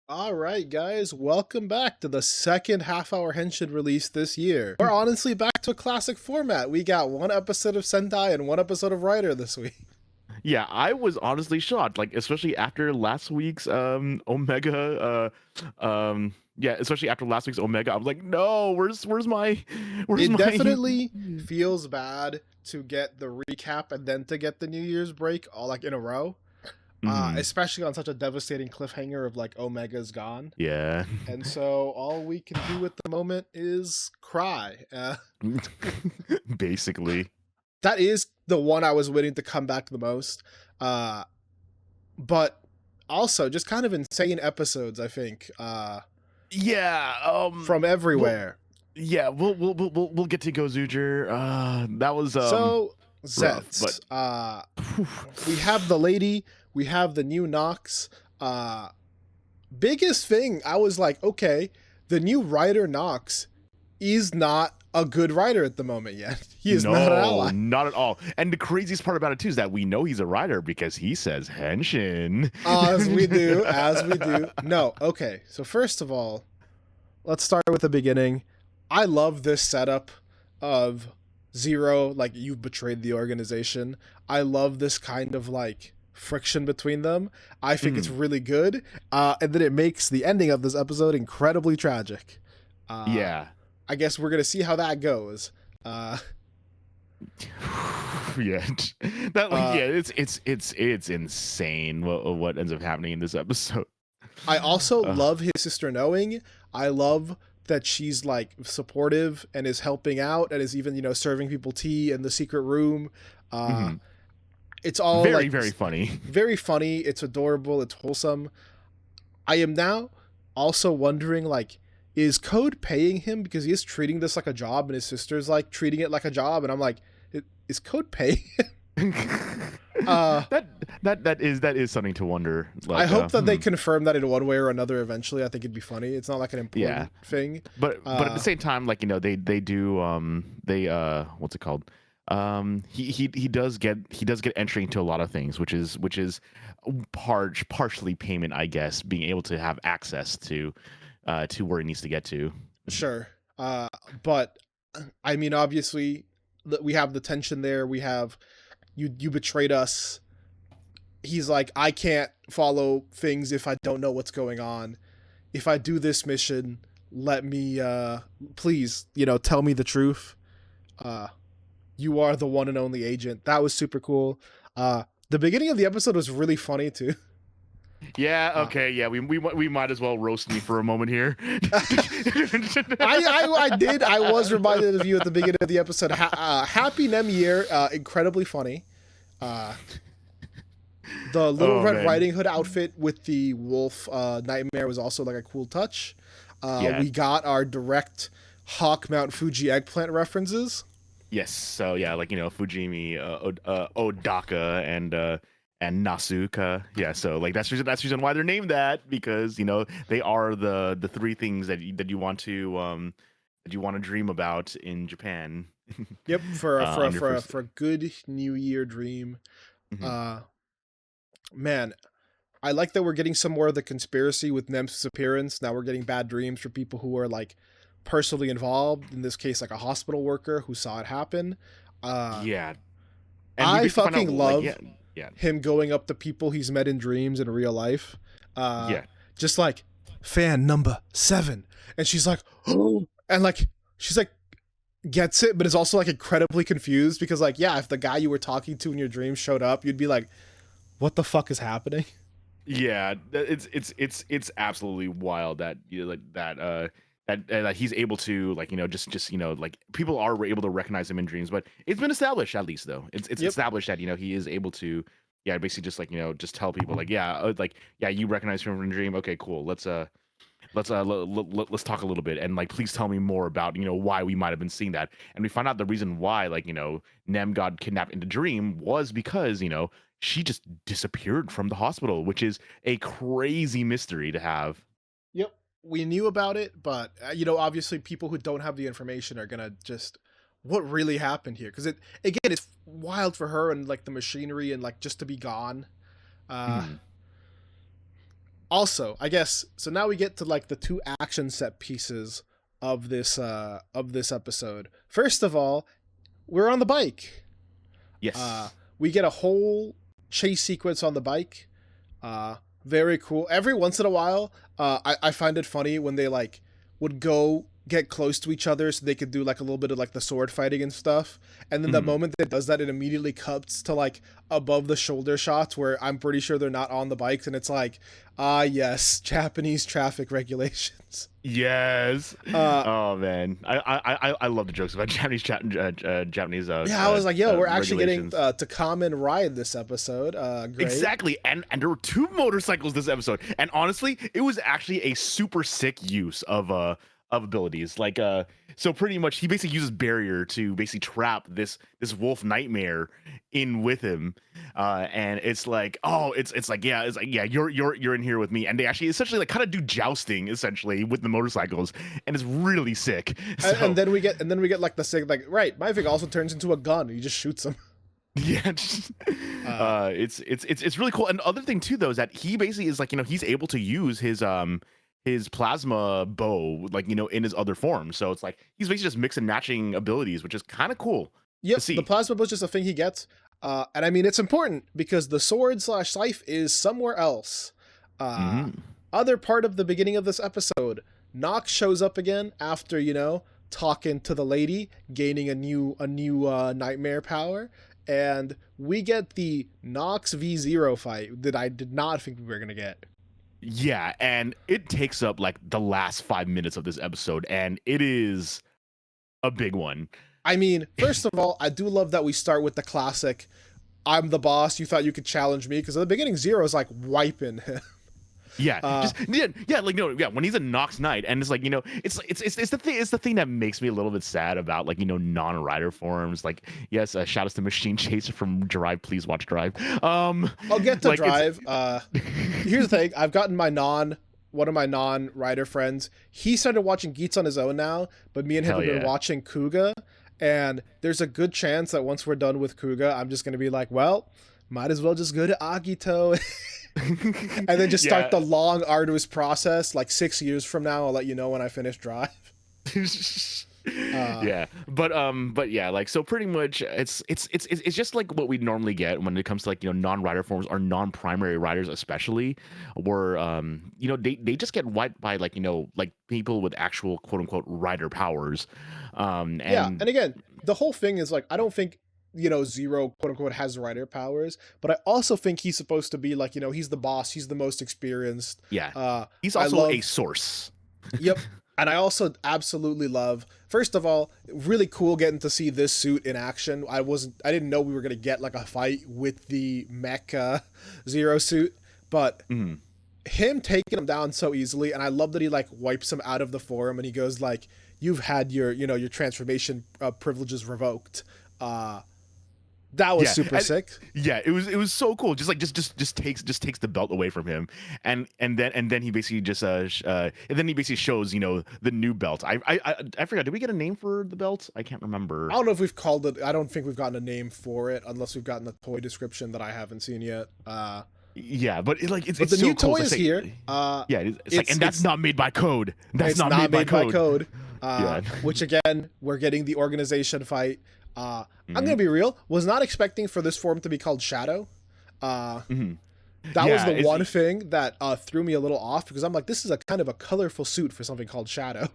All right, guys, welcome back to the second half-hour Henshin release this year. We're honestly back to a classic format. We got one episode of Sentai and one episode of Writer this week. Yeah, I was honestly shocked, like especially after last week's Omega especially after last week's Omega, I was like, no, where's my It definitely feels bad to get the recap and then to get the New Year's break all like in a row. Especially on such a devastating cliffhanger of like Omega's gone. Yeah. And so all we can do at the moment is cry. Basically. That is the one I was waiting to come back the most. But also just kind of insane episodes, I think. From everywhere. We'll get to Gozuger. That was so rough, Zets. We have the lady, we have the new Nox. Biggest thing, I was like, okay, the new writer Nox is not a good writer at the moment yet. He is not an ally. Not at all. And the craziest part about it too is that we know he's a writer because he says Henshin. As we do. No, okay. So first of all, let's start with the beginning. I love this setup of Zero, like, you've betrayed the organization. I love this kind of like friction between them. I think it's really good. And then it makes the ending of this episode incredibly tragic. Yeah. I guess we're gonna see how that goes. It's insane what ends up happening in this episode. I also love his sister knowing. I love that she's like supportive and is helping out and is even, serving people tea in the secret room. It's all very funny. Very funny. It's adorable. It's wholesome. I am now also wondering, like, is Code paying him because he is treating this like a job and his sister's like treating it like a job? And I'm like, is Code paying him? That is something to wonder. Like, I hope that they confirm that in one way or another eventually. I think it'd be funny. It's not like an important thing. But at the same time, like, they do what's it called? He does get entry into a lot of things, which is partially payment, I guess, being able to have access to where he needs to get to. Sure. But I mean, obviously we have the tension there. We have you betrayed us. He's like, I can't follow things if I don't know what's going on. If I do this mission, let me please, tell me the truth. You are the one and only agent. That was super cool. The beginning of the episode was really funny too. Yeah, okay, yeah, we might as well roast me for a moment here. I did. I was reminded of you at the beginning of the episode. Happy Nem Year, incredibly funny. The Little Red Riding Hood outfit with the wolf nightmare was also like a cool touch. We got our direct Hawk Mount Fuji eggplant references. Yes, so yeah, like, Fujimi, Odaka, and Nasuka. Yeah, so like that's the reason why they're named that, because they are the three things that you want to dream about in Japan. Yep, for a good New Year dream. Man, I like that we're getting some more of the conspiracy with Nem's appearance. Now we're getting bad dreams for people who are like personally involved. In this case, like a hospital worker who saw it happen. And I fucking love him going up to people he's met in dreams in real life. Just like, fan number 7. And she's like, oh, and like, she's like, gets it, but is also like incredibly confused because like, yeah, if the guy you were talking to in your dreams showed up, you'd be like, what the fuck is happening? Yeah, it's absolutely wild that that he's able to, like, just like, people are able to recognize him in dreams. But it's been established, at least, though it's established that he is able to basically just like just tell people like you recognize him from a dream. Okay, cool. Let's talk a little bit, and like, please tell me more about why we might have been seeing that. And we find out the reason why, like, Nem got kidnapped in the dream was because she just disappeared from the hospital, which is a crazy mystery to have. Yep, we knew about it, but obviously people who don't have the information are gonna just, what really happened here? Because it's wild for her and like the machinery and like just to be gone. Also, I guess so. Now we get to like the two action set pieces of this episode. First of all, we're on the bike. Yes. We get a whole chase sequence on the bike. Very cool. Every once in a while, I find it funny when they like would go get close to each other so they could do like a little bit of like the sword fighting and stuff. And then the moment that it does that, it immediately cuts to like above the shoulder shots where I'm pretty sure they're not on the bikes, and it's like, yes, Japanese traffic regulations. Yes. Oh man, I love the jokes about Japanese. Yeah, I was like, yo, we're actually getting to common ride this episode. Great. Exactly, and there were 2 motorcycles this episode, and honestly, it was actually a super sick use of abilities. Like so pretty much he basically uses barrier to basically trap this wolf nightmare in with him, and it's like, you're in here with me, and they actually essentially like kind of do jousting essentially with the motorcycles, and it's really sick. So, and then we get like the sick, like, right, my thing also turns into a gun, he just shoots him. Yeah, it's really cool. And the other thing too though is that he basically is like, he's able to use his plasma bow, like, in his other form. So it's like he's basically just mixing matching abilities, which is kind of cool. Yep, the plasma bow is just a thing he gets. And I mean, it's important because the sword/scythe is somewhere else. Other part of the beginning of this episode, Nox shows up again after, talking to the lady, gaining a new nightmare power. And we get the Nox v Zero fight that I did not think we were going to get. Yeah, and it takes up like the last 5 minutes of this episode, and it is a big one. I mean, first of all, I do love that we start with the classic, I'm the boss, you thought you could challenge me, because at the beginning, Zero is like wiping him. Yeah, when he's a Nox Knight, and it's like, it's the thing that makes me a little bit sad about like, non-rider forms. Like, yes, shout outs to Machine Chaser from Drive, please watch Drive. I'll get to like, Drive. Here's the thing, I've gotten one of my non-rider friends, he started watching Geats on his own now, but me and him have been watching Kuga, and there's a good chance that once we're done with Kuga, I'm just gonna be like, well, might as well just go to Agito. And then just start the long, arduous process. Like 6 years from now, I'll let you know when I finish Drive. But yeah, like, so pretty much it's just like what we normally get when it comes to like, non-rider forms or non-primary riders, especially, where they just get wiped by like, like people with actual quote unquote rider powers. And again, the whole thing is like, I don't think Zero quote unquote has rider powers, but I also think he's supposed to be like, he's the boss, he's the most experienced. He's also a source. Yep. And I also absolutely love, first of all, really cool getting to see this suit in action. I didn't know we were gonna get like a fight with the mech Zero suit, but him taking him down so easily, and I love that he like wipes him out of the forum and he goes like, you've had your transformation privileges revoked. That was super sick. Yeah, it was so cool. Just takes the belt away from him, and then he basically shows the new belt. I forgot. Did we get a name for the belt? I can't remember. I don't know if we've called it. I don't think we've gotten a name for it unless we've gotten a toy description that I haven't seen yet. Yeah, but it's the so new cool. toy is here. And that's not made by code. That's not made by code. Which again, we're getting the organization fight. I'm gonna be real, was not expecting for this form to be called Shadow. That was the one thing that threw me a little off, because I'm like, this is a kind of a colorful suit for something called Shadow.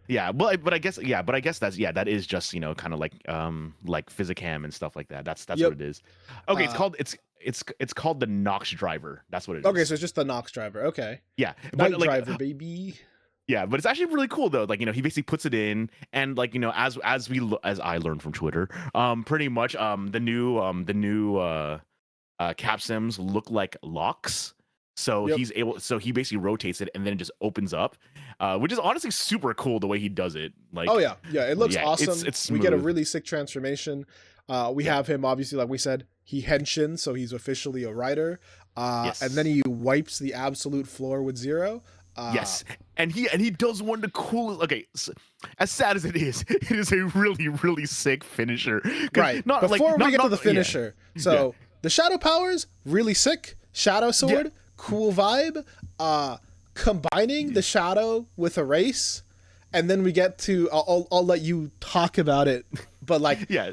Yeah, but I guess that is just kind of like Physicam and stuff like that. That's what it is. Okay, it's called the Nox Driver. That's what it is. Okay, so it's just the Nox Driver. Okay. Yeah, Night Driver, baby. Yeah, but it's actually really cool though. Like, he basically puts it in, and like, as I learned from Twitter, pretty much the new cap sims look like locks. So he basically rotates it and then it just opens up, which is honestly super cool the way he does it. Like, it looks awesome. It's we get a really sick transformation. We have him, obviously, like we said, he henshin, so he's officially a rider. And then he wipes the absolute floor with Zero. Yes, and he does one of the coolest. Okay, so, as sad as it is a really, really sick finisher. Right. Before we get to the finisher, the shadow powers really sick. Shadow sword, cool vibe. Combining the shadow with a race, and then we get to I'll let you talk about it, but like Yeah.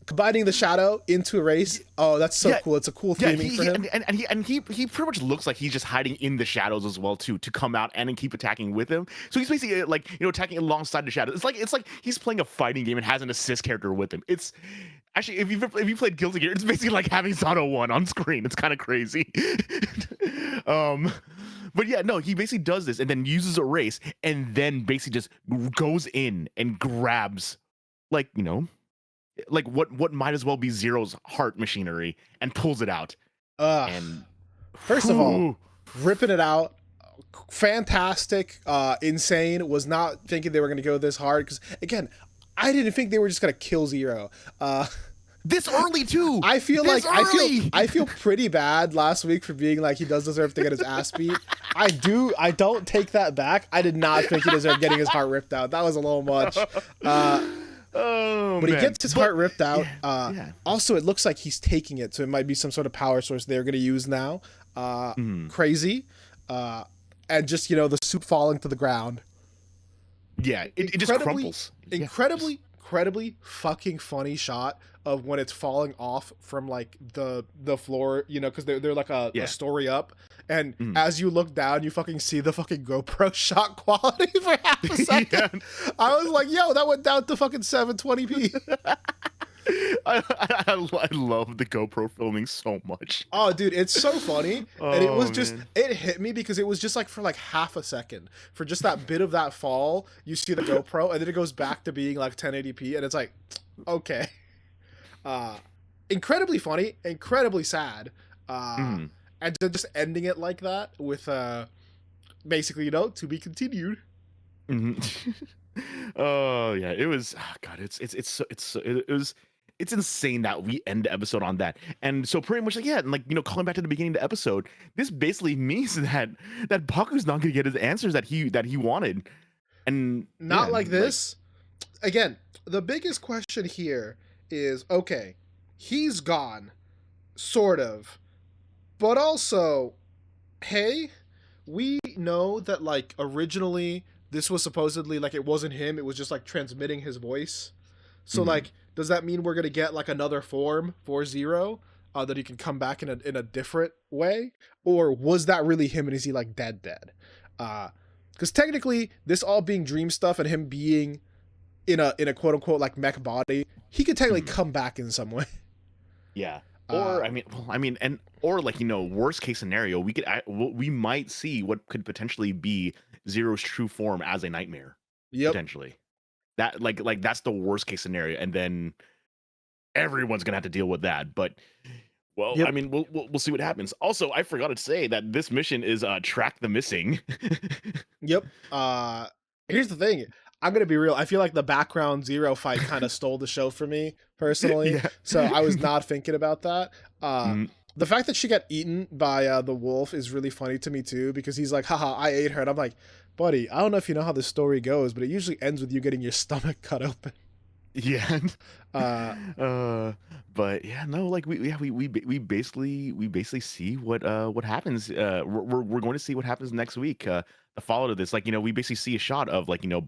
combining the shadow into a race. Oh, that's so cool. It's a cool theming for him. He pretty much looks like he's just hiding in the shadows as well too, to come out and then keep attacking with him. So he's basically like, you know, attacking alongside the shadows. It's like he's playing a fighting game and has an assist character with him. It's actually, if you played Guilty Gear, it's basically like having Zato 1 on screen. It's kind of crazy. But yeah, no, he basically does this and then uses a race and then basically just goes in and grabs, like, you know, like what might as well be Zero's heart machinery and pulls it out. And first of all, ripping it out, fantastic, insane. Was not thinking they were going to go this hard because, again, I didn't think they were just going to kill Zero. This early too. I feel I feel pretty bad last week for being like he does deserve to get his ass beat. I don't take that back. I did not think he deserved getting his heart ripped out. That was a little much. But he gets his heart ripped out. Also, it looks like he's taking it, so it might be some sort of power source they're going to use now. Crazy. And just, you know, the soup falling to the ground. Yeah, it just crumbles. Incredibly fucking funny shot of when it's falling off from like the floor, you know, because they're like a story up, and as you look down, you fucking see the fucking GoPro shot quality for half a second. I was like, yo, that went down to fucking 720p. I love the GoPro filming so much. Oh, dude, it's so funny. And it was just, it hit me because it was just like for like half a second. For just that bit of that fall, you see the GoPro, and then it goes back to being like 1080p, and it's like, okay. Incredibly funny, incredibly sad. And then just ending it like that with basically, you know, to be continued. Oh yeah, it was, oh god, it's insane that we end the episode on that. And so pretty much like, yeah, and like, you know, calling back to the beginning of the episode, this basically means that Baku's not gonna get his answers that he wanted. And not like this. Again, the biggest question here is, okay, he's gone, sort of, but also, hey, we know that like originally this was supposedly like it wasn't him, it was just like transmitting his voice. So like, does that mean we're gonna get like another form for Zero that he can come back in a different way, or was that really him and is he like dead? Because technically, this all being dream stuff and him being in a quote unquote like mech body, he could technically come back in some way. Yeah. Or or like, you know, worst case scenario, we might see what could potentially be Zero's true form as a nightmare. Yep. Potentially. That like that's the worst case scenario, and then everyone's gonna have to deal with that. But well, I mean, we'll see what happens. Also, I forgot to say that this mission is track the missing. Yep. Here's the thing. I'm gonna be real. I feel like the background Zero fight kind of stole the show for me personally. So I was not thinking about that. The fact that she got eaten by the wolf is really funny to me too, because he's like, haha, I ate her. And I'm like, buddy, I don't know if you know how this story goes, but it usually ends with you getting your stomach cut open. Yeah. But yeah, no, like we basically see what happens. We're going to see what happens next week. The follow to this, like, you know, we basically see a shot of like, you know,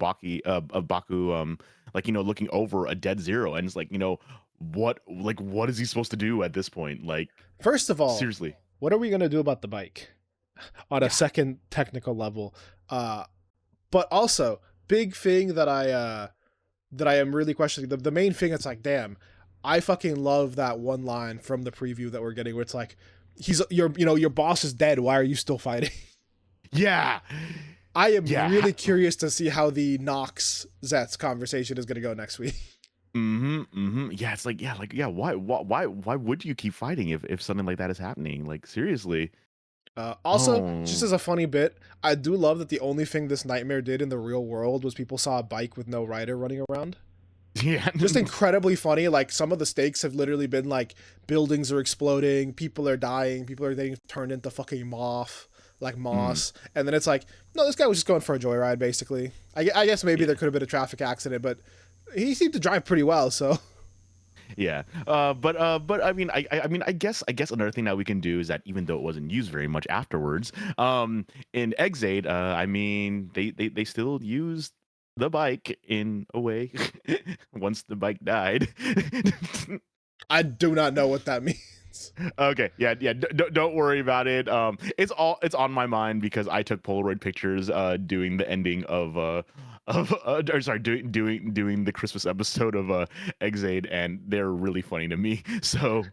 of Baku like, you know, looking over a dead Zero, and it's like, you know, what is he supposed to do at this point? Like, first of all, seriously, what are we gonna do about the bike on a second technical level? But also, big thing that I am really questioning, the main thing that's like, damn, I fucking love that one line from the preview that we're getting where it's like, your boss is dead, why are you still fighting? Yeah. I am really curious to see how the Nox Zets conversation is gonna go next week. Yeah, it's like, why would you keep fighting if something like that is happening? Like, seriously. Also, just as a funny bit, I do love that the only thing this nightmare did in the real world was people saw a bike with no rider running around. Yeah. Just incredibly funny. Like, some of the stakes have literally been like, buildings are exploding, people are dying, people are getting turned into fucking moss. And then it's like, no, this guy was just going for a joyride, basically. I guess maybe there could have been a traffic accident, but he seemed to drive pretty well, so. Yeah. But I mean, I mean, I guess another thing that we can do is that even though it wasn't used very much afterwards, in Exade, I mean, they still used the bike in a way once the bike died. I do not know what that means. Okay, yeah, yeah. Don't worry about it. It's on my mind because I took Polaroid pictures, doing the ending of or sorry, doing the Christmas episode of Exade, and they're really funny to me. So,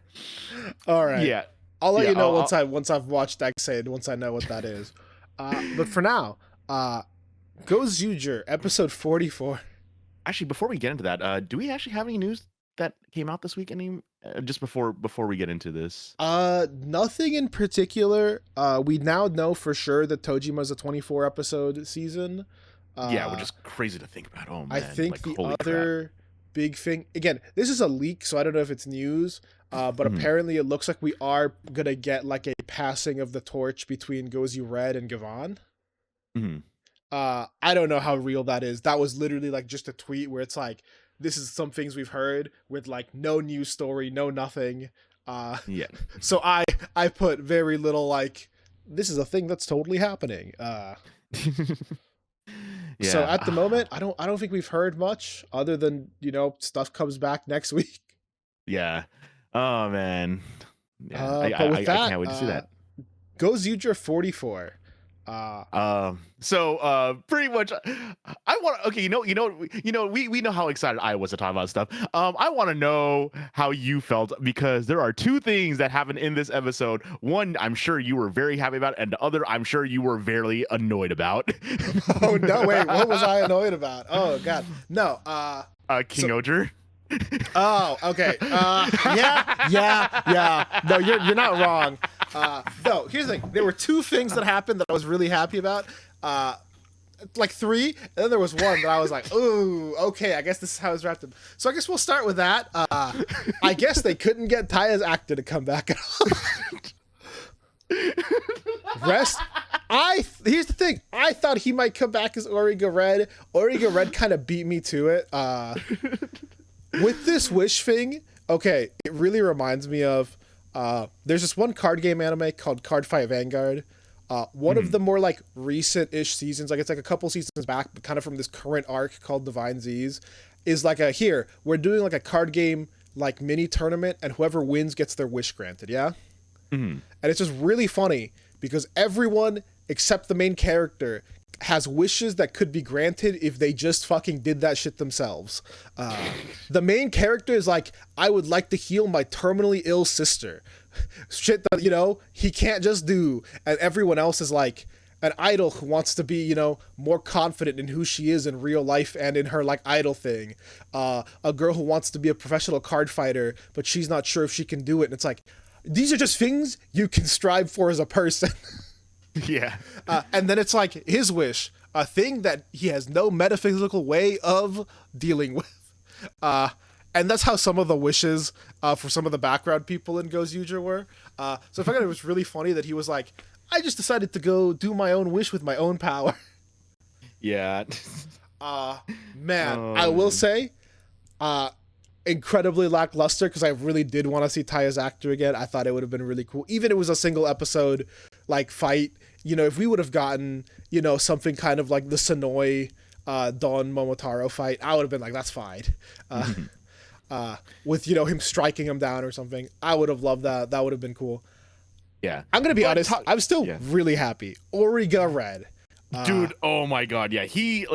All right. yeah, I'll let yeah. you know once I've watched Xade, once I know what that is. But for now, Go Zuger, episode 44. Actually, before we get into that, do we actually have any news that came out this week? Any just before we get into this? Nothing in particular. We now know for sure that Tojima's a 24 episode season. Yeah, which is crazy to think about. Oh man, I think like, the holy other crap. big thing, again, this is a leak, so I don't know if it's news, but Mhm. apparently it looks like we are gonna get like a passing of the torch between Gozu Red and Gavan. Mhm. I don't know how real that is. That was literally like just a tweet where it's like, this is some things we've heard with like no news story, no nothing. Yeah. So I put very little like, this is a thing that's totally happening. So Yeah. at the moment, I don't think we've heard much other than, stuff comes back next week. Yeah. Oh man. Yeah. But with I that, can't wait to see that. Go Zuger 44. Pretty much, I want. Okay, we know how excited I was to talk about stuff. I want to know how you felt because there are two things that happened in this episode. One, I'm sure you were very happy about, and the other, I'm sure you were very annoyed about. Oh no! Wait, what was I annoyed about? Oh god, no. King Oger. Oh, okay. Yeah. No, you're not wrong. No, here's the thing. There were two things that happened that I was really happy about. Like three, and then there was one that I was like, ooh, okay, I guess this is how it's wrapped up. So I guess we'll start with that. I guess they couldn't get Taya's actor to come back at all. Here's the thing. I thought he might come back as OrigaRed. OrigaRed kind of beat me to it. With this wish thing, okay, it really reminds me of there's this one card game anime called Card Fight Vanguard. One of the more like recent-ish seasons, like it's like a couple seasons back, but kind of from this current arc called Divine Z's, is like we're doing like a card game like mini tournament, and whoever wins gets their wish granted, yeah? Mm-hmm. And it's just really funny because everyone except the main character has wishes that could be granted if they just fucking did that shit themselves. The main character is like, I would like to heal my terminally ill sister. Shit that, he can't just do. And everyone else is like an idol who wants to be, more confident in who she is in real life and in her like idol thing. A girl who wants to be a professional card fighter, but she's not sure if she can do it. And it's like, these are just things you can strive for as a person. Yeah. And then it's like his wish, a thing that he has no metaphysical way of dealing with. And that's how some of the wishes for some of the background people in Go Zuger were. So I found it was really funny that he was like, I just decided to go do my own wish with my own power. Yeah. Man, I will say, incredibly lackluster because I really did want to see Taya's actor again. I thought it would have been really cool. Even if it was a single episode like fight, if we would have gotten, something kind of like the Sonoy Don Momotaro fight, I would have been like, that's fine. With, him striking him down or something. I would have loved that. That would have been cool. Yeah. I'm going to be honest. I'm still really happy. OrigaRed. Dude, oh my god, yeah. He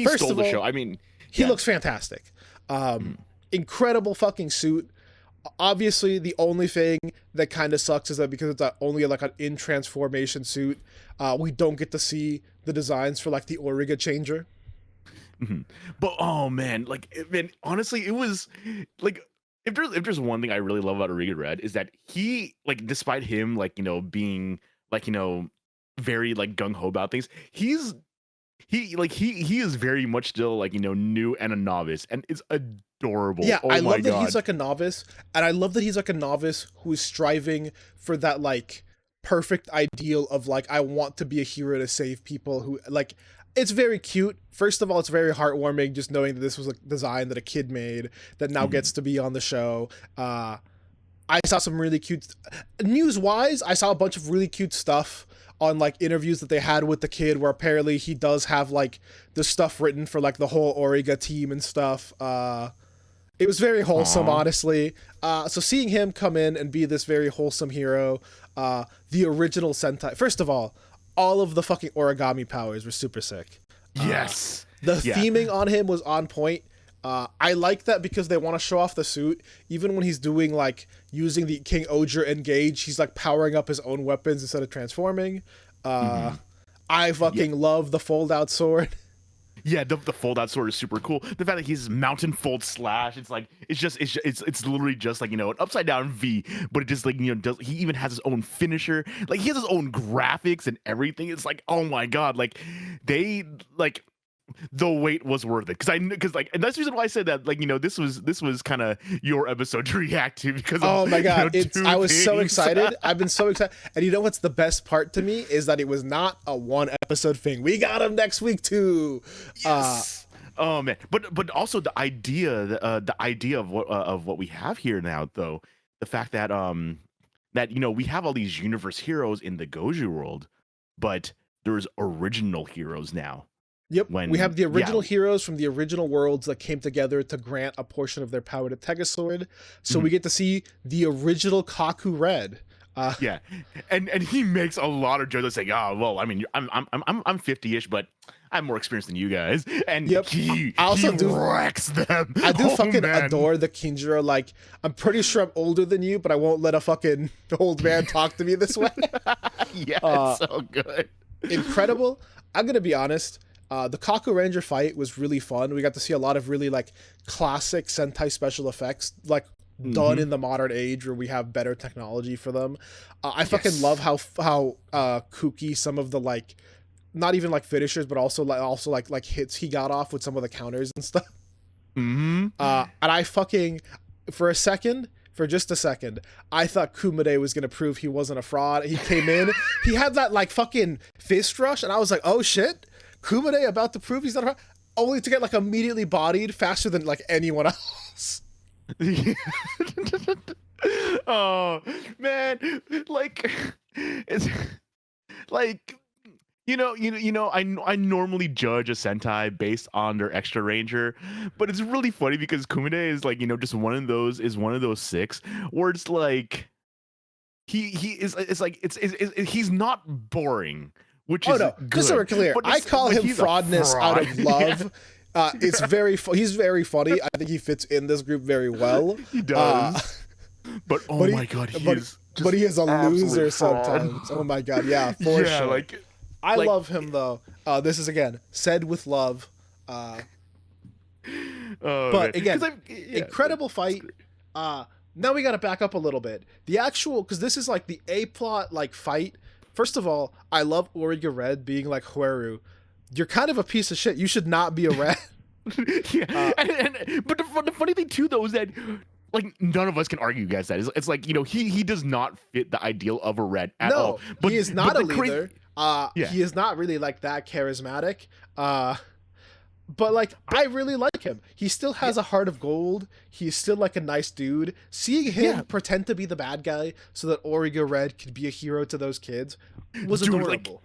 First stole of the all, show. I mean, he looks fantastic. Incredible fucking suit. Obviously, the only thing that kind of sucks is that because it's only like an in transformation suit, we don't get to see the designs for like the Origa changer. Mm-hmm. But oh man, honestly, it was like if there's one thing I really love about OrigaRed is that he despite him being very gung ho about things, he is very much still new and a novice, and it's adorable. Yeah, oh I my love that god. he's like a novice, and I love that he's like a novice who is striving for that perfect ideal of like, I want to be a hero to save people who like, it's very cute. First of all, it's very heartwarming just knowing that this was a design that a kid made that now gets to be on the show. I saw some really cute news wise. I saw a bunch of really cute stuff on like interviews that they had with the kid where apparently he does have like the stuff written for like the whole Origa team and stuff. It was very wholesome, honestly. So seeing him come in and be this very wholesome hero, the original Sentai. First of all of the fucking origami powers were super sick. Yes. The theming on him was on point. I like that because they want to show off the suit. Even when he's doing like using the King Azure engage, he's like powering up his own weapons instead of transforming. I fucking love the fold out sword. Yeah, the fold out sword is super cool. The fact that he's mountain fold slash, it's like it's literally just like, you know, an upside down V, but it just like, you know, he even has his own finisher. Like he has his own graphics and everything. It's like, oh my god, like they like the wait was worth it because like, and that's the reason why I said that, like, you know, this was kind of your episode to react to because oh my god, you know, I was so excited. I've been so excited, and you know what's the best part to me is that it was not a one episode thing. We got him next week too. Yes. Oh man, but also the idea of what we have here now, though, the fact that that, you know, we have all these universe heroes in the Goju world, but there's original heroes now. Yep, we have the original heroes from the original worlds that came together to grant a portion of their power to Tegasword. So we get to see the original HalfHouRed. Yeah, and he makes a lot of jokes saying, "Oh, well, I mean, I'm 50-ish, but I'm more experienced than you guys." And he wrecks them. I do fucking adore the Kinjiro. Like, I'm pretty sure I'm older than you, but I won't let a fucking old man talk to me this way. Yeah, it's so good, incredible. I'm gonna be honest. The Kaku Ranger fight was really fun. We got to see a lot of really like classic Sentai special effects, like done in the modern age where we have better technology for them. I fucking love how kooky some of the like, not even like finishers, but also like hits he got off with some of the counters and stuff. And I fucking for just a second, I thought Kumade was gonna prove he wasn't a fraud. He came in, he had that like fucking fist rush, and I was like, oh shit. Kumade about to prove he's not a fraud, only to get like immediately bodied faster than like anyone else. Oh man, like it's like you know I normally judge a Sentai based on their extra ranger, but it's really funny because Kumade is like, you know, just one of those 6 where it's like he is, it's like it's he's not boring. Which is just so we're clear, I call him fraudness out of love. It's he's very funny. I think he fits in this group very well. He does. But my god, he is a loser sometimes. Oh my god, yeah, for sure. Like I love him though. This is again said with love. But again, incredible fight. Now we got to back up a little bit. The actual, because this is like the A plot like fight. First of all, I love OrigaRed being like, Hueru, you're kind of a piece of shit. You should not be a red. But the funny thing too, though, is that like none of us can argue against that. It's like, you know, he does not fit the ideal of a red at all. But he is not a leader. He is not really like that charismatic. But like, I really like him. He still has a heart of gold. He's still like a nice dude. Seeing him pretend to be the bad guy so that OrigaRed could be a hero to those kids was adorable.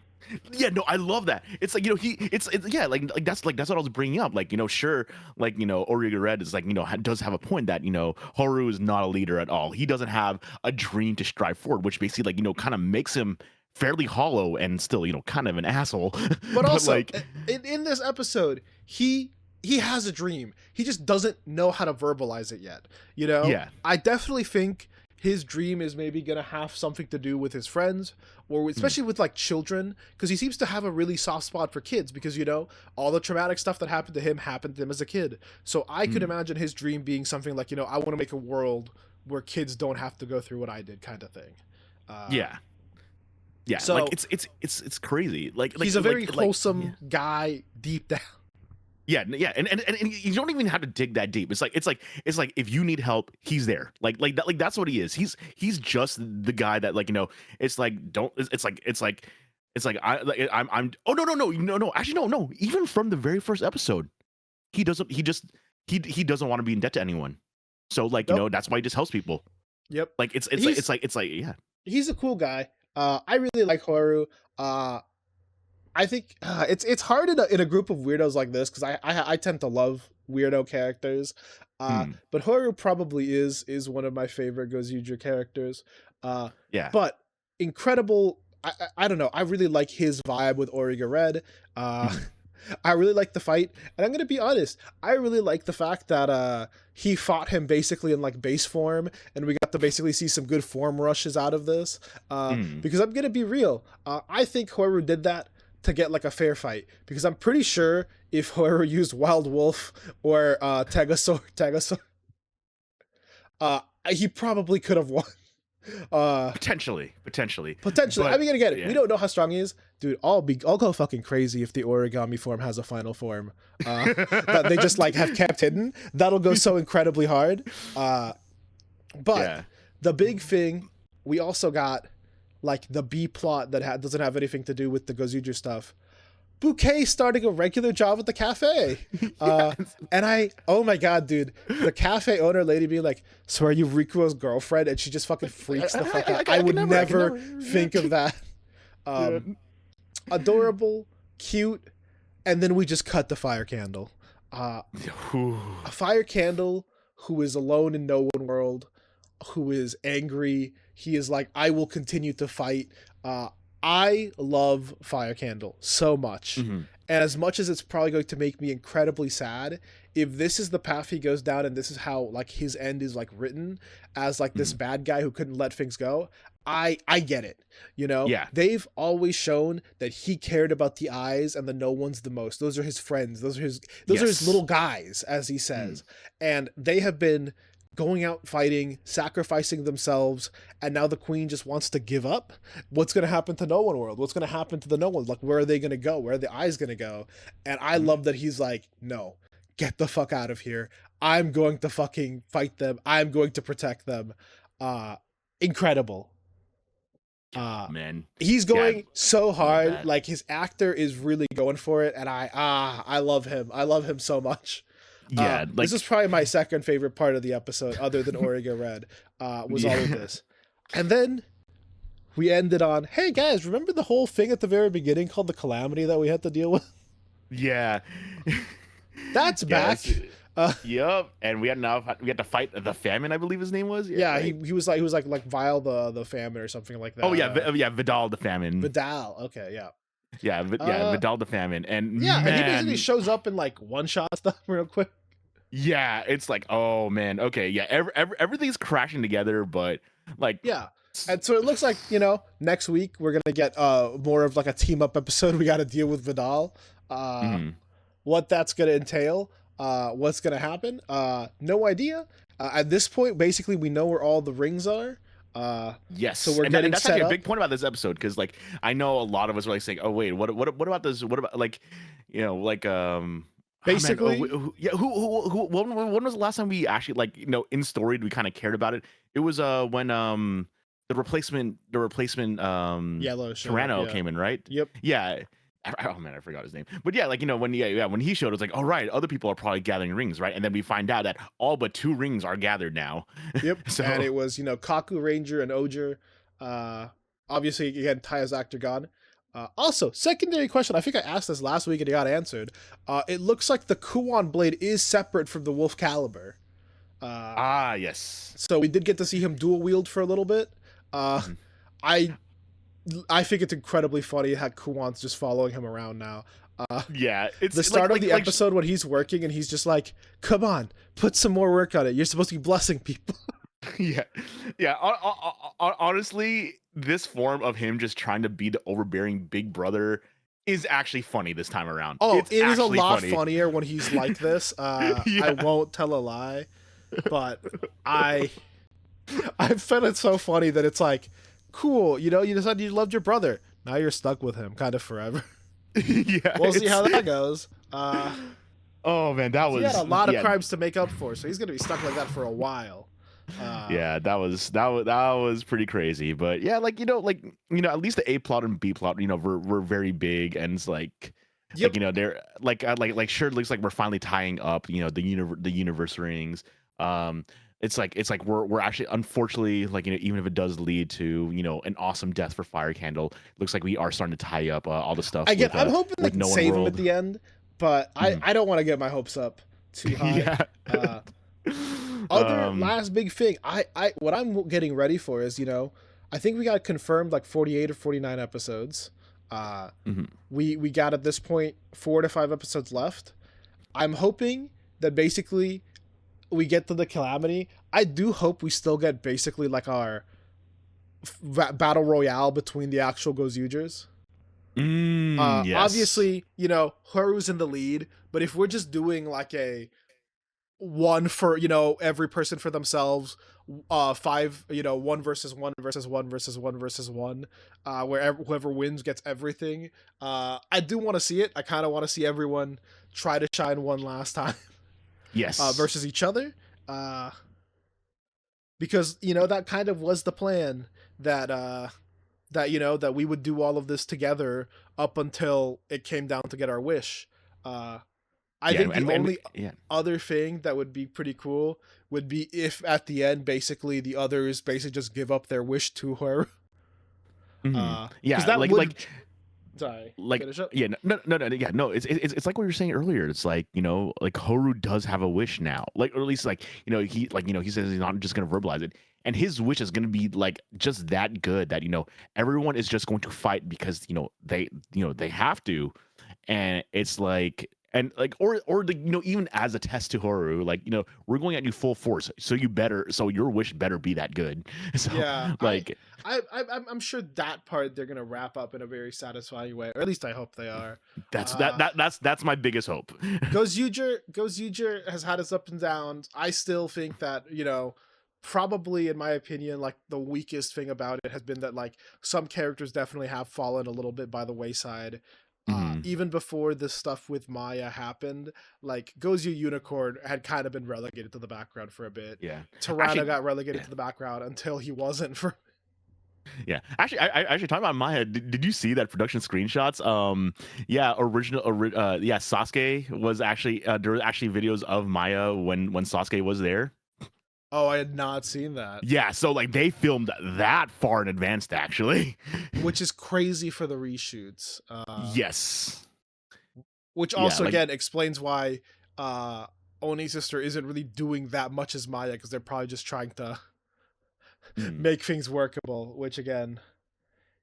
Yeah, no, I love that. It's like, you know, it's like that's what I was bringing up. Like, you know, sure, like, you know, OrigaRed is like, you know, does have a point that, you know, Haru is not a leader at all. He doesn't have a dream to strive forward, which basically, like, you know, kind of makes him fairly hollow and still, you know, kind of an asshole. But also, like, in this episode, he has a dream. He just doesn't know how to verbalize it yet. You know? Yeah. I definitely think his dream is maybe going to have something to do with his friends, or especially with like children, because he seems to have a really soft spot for kids because, you know, all the traumatic stuff that happened to him as a kid. So I could imagine his dream being something like, you know, I want to make a world where kids don't have to go through what I did, kind of thing. Yeah, so like it's crazy. Like he's a very wholesome guy deep down. Yeah, and you don't even have to dig that deep. It's like if you need help, he's there. Like that, like that's what he is. He's just the guy that, like, it's like don't it's like I'm oh no actually no, even from the very first episode, he doesn't want to be in debt to anyone. So, like, Nope. That's why he just helps people. Yep. Like it's like yeah. He's a cool guy. I really like Haru. I think it's hard in a group of weirdos like this, because I tend to love weirdo characters. But Haru probably is one of my favorite Gozuger characters. Yeah. But incredible. I don't know. I really like his vibe with OrigaRed. I really like the fight, and I'm gonna be honest. I really like the fact that he fought him basically in like base form, and we got to basically see some good form rushes out of this. Because I'm gonna be real. I think Haru did that to get like a fair fight, because I'm pretty sure if Haru used Wild Wolf or Tegasaur, he probably could have won. Potentially. But, I mean, again, we don't know how strong he is, dude. I'll go fucking crazy if the origami form has a final form that they just like have kept hidden. That'll go so incredibly hard. But the big thing, we also got like the B plot that doesn't have anything to do with the Gozuger stuff. Bouquet starting a regular job at the cafe. And oh my god, dude, the cafe owner lady being like, so are you Rikuo's girlfriend? And she just fucking freaks the fuck out. I would never think of that. Adorable, cute, and then we just cut the fire candle. A fire candle who is alone in no one world, who is angry. He is like, I will continue to fight. I love Fire Candle so much. And as much as it's probably going to make me incredibly sad, if this is the path he goes down and this is how like his end is like written as like this bad guy who couldn't let things go, I get it. Yeah. They've always shown that he cared about the eyes and the no ones the most. Those are his friends. Those are his little guys, as he says. And they have been going out fighting, sacrificing themselves, and now the queen just wants to give up. What's going to happen to No One World? What's going to happen to the No One? Like, where are they going to go? Where are the eyes going to go? And I love that he's like, no, get the fuck out of here. I'm going to fucking fight them. I'm going to protect them. Incredible. Man, he's going so hard. Like, his actor is really going for it, and I love him. I love him so much. Yeah, this is probably my second favorite part of the episode, other than OrigaRed, was all of this. And then we ended on, hey guys, remember the whole thing at the very beginning called the calamity that we had to deal with? Yeah. That's back. Yep. And we had to fight the famine, I believe his name was. Yeah, right? he was like Vile the famine or something like that. Oh yeah, Vidal the famine. Vidal, okay, yeah. Yeah, Vidal the famine, and yeah, man, and he basically shows up in like one shot stuff real quick. Yeah, it's like, oh man, okay, yeah, everything's crashing together, but like, yeah, and so it looks like next week we're gonna get more of like a team up episode. We got to deal with Vidal, what that's gonna entail, what's gonna happen, no idea. At this point, basically, we know where all the rings are. Yes, so we're getting that's actually a big point about this episode, because like I know a lot of us were like saying, oh wait, what about this? What about like basically who when was the last time we actually like in story we kind of cared about it? It was when the replacement Yellow Tyranno came in, right? Yep. Yeah. Oh man, I forgot his name. But yeah, like when he showed, it was like, all right, other people are probably gathering rings, right? And then we find out that all but 2 rings are gathered now. Yep. So, and it was Kaku Ranger and Oger. Obviously, again, Taya's actor gone. Also, secondary question. I think I asked this last week and it got answered. It looks like the Kuon blade is separate from the Wolf Caliber. Yes. So we did get to see him dual wield for a little bit. I think it's incredibly funny how Kuon's just following him around now. Yeah, it's the start of the episode when he's working and he's just like, come on, put some more work on it. You're supposed to be blessing people. Yeah. Honestly, this form of him just trying to be the overbearing big brother is actually funny this time around. Oh, it is a lot funnier when he's like this. I won't tell a lie, but I found it so funny that it's like, cool, you decided you loved your brother. Now you're stuck with him kind of forever. Yeah. We'll see how that goes. Oh man, that He had a was lot of yeah. crimes to make up for, so he's gonna be stuck like that for a while. Yeah, that was pretty crazy. But yeah, at least the A plot and B plot, were very big, and it's Yep. they're sure, it looks like we're finally tying up, the universe rings. It's like we're actually, unfortunately, even if it does lead to, an awesome death for Fire Candle, it looks like we are starting to tie up all the stuff Again, with I'm hoping they with can No One save him at World. the end, but Mhm. I don't want to get my hopes up too high. Yeah. Uh, Other last big thing, what I'm getting ready for is, I think we got confirmed like 48 or 49 episodes. Uh, Mhm. we got at this point 4 to 5 episodes left. I'm hoping that basically we get to the Calamity. I do hope we still get basically like our battle royale between the actual Gozujers. Yes. Obviously, Haru's in the lead, but if we're just doing like a one for every person for themselves, five, one versus one versus one versus one versus one, where whoever wins gets everything. I do want to see it. I kind of want to see everyone try to shine one last time Yes. versus each other, because that kind of was the plan, that that we would do all of this together up until it came down to get our wish. I Yeah, think the only yeah. other thing that would be pretty cool would be if at the end, basically, the others basically just give up their wish to her. Because Yeah, that would. Sorry, like finish up. yeah, no, yeah, no, it's like what you were saying earlier. It's like, like Horu does have a wish now, or at least, he says he's not just gonna verbalize it, and his wish is gonna be like just that good, that everyone is just going to fight because they have to. And it's like, and like, or the, even as a test to Horu, we're going at you full force, so your wish better be that good. So Yeah, like I'm sure that part they're gonna wrap up in a very satisfying way, or at least I hope they are. that's my biggest hope. Gozuger has had its ups and downs. I still think that, probably, in my opinion, like the weakest thing about it has been that like some characters definitely have fallen a little bit by the wayside. Mhm. Even before this stuff with Maya happened, like Gozu Unicorn had kind of been relegated to the background for a bit. Yeah, Tirana actually, got relegated yeah. to the background until he wasn't for. Yeah, actually, I actually talking about Maya. Did you see that production screenshots? Yeah, yeah, Sasuke was actually, there were actually videos of Maya when Sasuke was there. Oh, I had not seen that. Yeah, so like they filmed that far in advance, actually. Which is crazy for the reshoots. Yes. Which Yeah, also, again, explains why Oni's sister isn't really doing that much as Maya, because they're probably just trying to make things workable, which, again,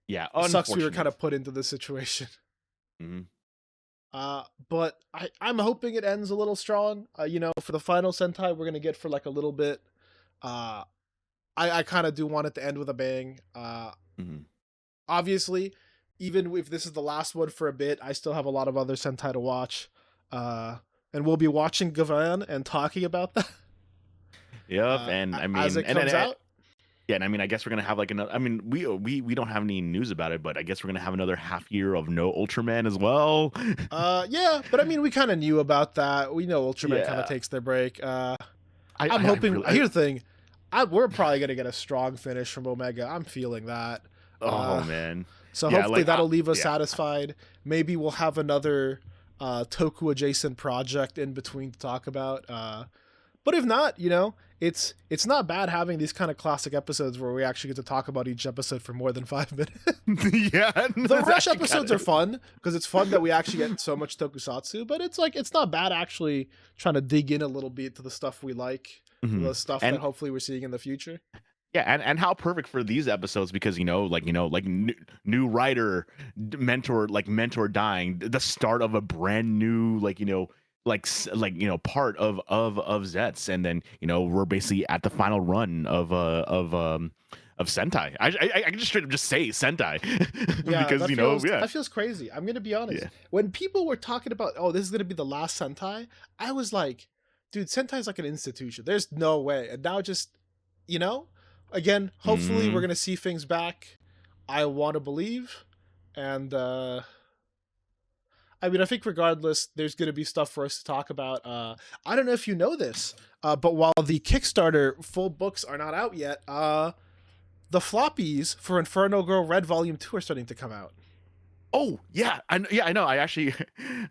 yeah, sucks we were kind unfortunate. of put into this situation. Mhm. But I'm hoping it ends a little strong. For the final Sentai we're gonna get for like a little bit, I kind of do want it to end with a bang. Mhm. Obviously, even if this is the last one for a bit, I still have a lot of other Sentai to watch. And we'll be watching Gavan and talking about that Yep, and I as mean, it comes out. yeah, and I mean, I guess we're gonna have like another. I mean, we don't have any news about it, but I guess we're gonna have another half year of no Ultraman as well. Yeah, but I mean, we kind of knew about that. We know Ultraman kind of Yeah, takes their break. I'm I hoping. really. Here's the thing, we're probably gonna get a strong finish from Omega. I'm feeling that. Oh Uh, man, so yeah, hopefully that'll leave us yeah. satisfied. Maybe we'll have another Toku adjacent project in between to talk about. But if not, it's not bad having these kind of classic episodes where we actually get to talk about each episode for more than 5 minutes. Yeah, The rush episodes are fun because it's fun that we actually get so much tokusatsu, but it's not bad actually trying to dig in a little bit to the stuff we like, the stuff that and hopefully we're seeing in the future. yeah, and how perfect for these episodes, because new writer, mentor dying, the start of a brand new, part of Zets, and then we're basically at the final run of Sentai. I can just straight up just say Sentai. Yeah, Because yeah, that feels crazy. I'm gonna be honest. yeah. When people were talking about, oh, this is gonna be the last Sentai, I was like, dude, Sentai's like an institution. There's no way. And now just, you know, again, hopefully we're Mhm. gonna see things back. I want to believe, and I mean, I think regardless, there's going to be stuff for us to talk about. I don't know if you know this, but while the Kickstarter full books are not out yet, the floppies for Inferno Girl Red Volume 2 are starting to come out. Oh yeah, I know. I actually,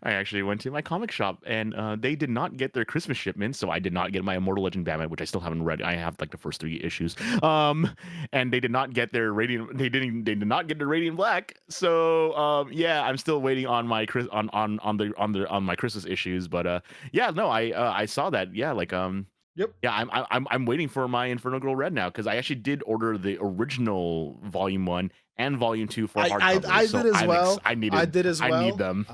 I actually went to my comic shop and they did not get their Christmas shipment, so I did not get my Immortal Legend Batman, which I still haven't read. I have like the first 3 issues. And they did not get their Radiant. They did not get the Radiant Black. So yeah, I'm still waiting on my on my Christmas issues. But yeah, no, I saw that. Yeah, like Yep. yeah, I'm waiting for my Inferno Girl Red now because I actually did order the original Volume 1 and Volume 2 for hardcover. I did as well. I I did as well. I need them.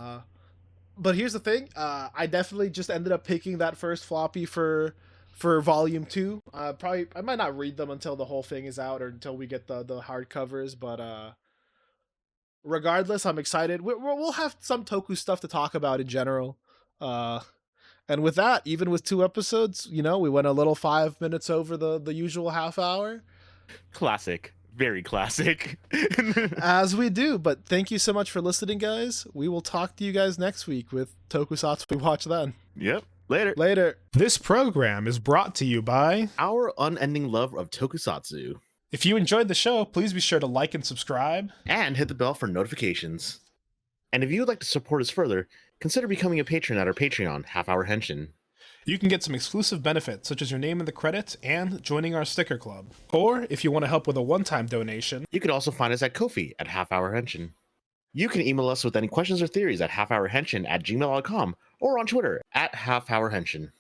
But here's the thing. I definitely just ended up picking that first floppy for Volume 2. Probably I might not read them until the whole thing is out or until we get the hardcovers. But regardless, I'm excited. We'll have some Toku stuff to talk about in general. And with that, even with 2 episodes, we went a little 5 minutes over the usual half hour. Classic. Very classic. As we do. But thank you so much for listening, guys. We will talk to you guys next week with Tokusatsu we watch then. Yep. Later. Later. This program is brought to you by Our Unending Love of Tokusatsu. If you enjoyed the show, please be sure to like and subscribe. And hit the bell for notifications. And if you would like to support us further, consider becoming a patron at our Patreon, Half Hour Henshin. You can get some exclusive benefits, such as your name in the credits and joining our sticker club. Or, if you want to help with a one-time donation, you can also find us at Ko-fi at Half Hour Henshin. You can email us with any questions or theories at halfhourhenshin@gmail.com or on Twitter at halfhourhenshin.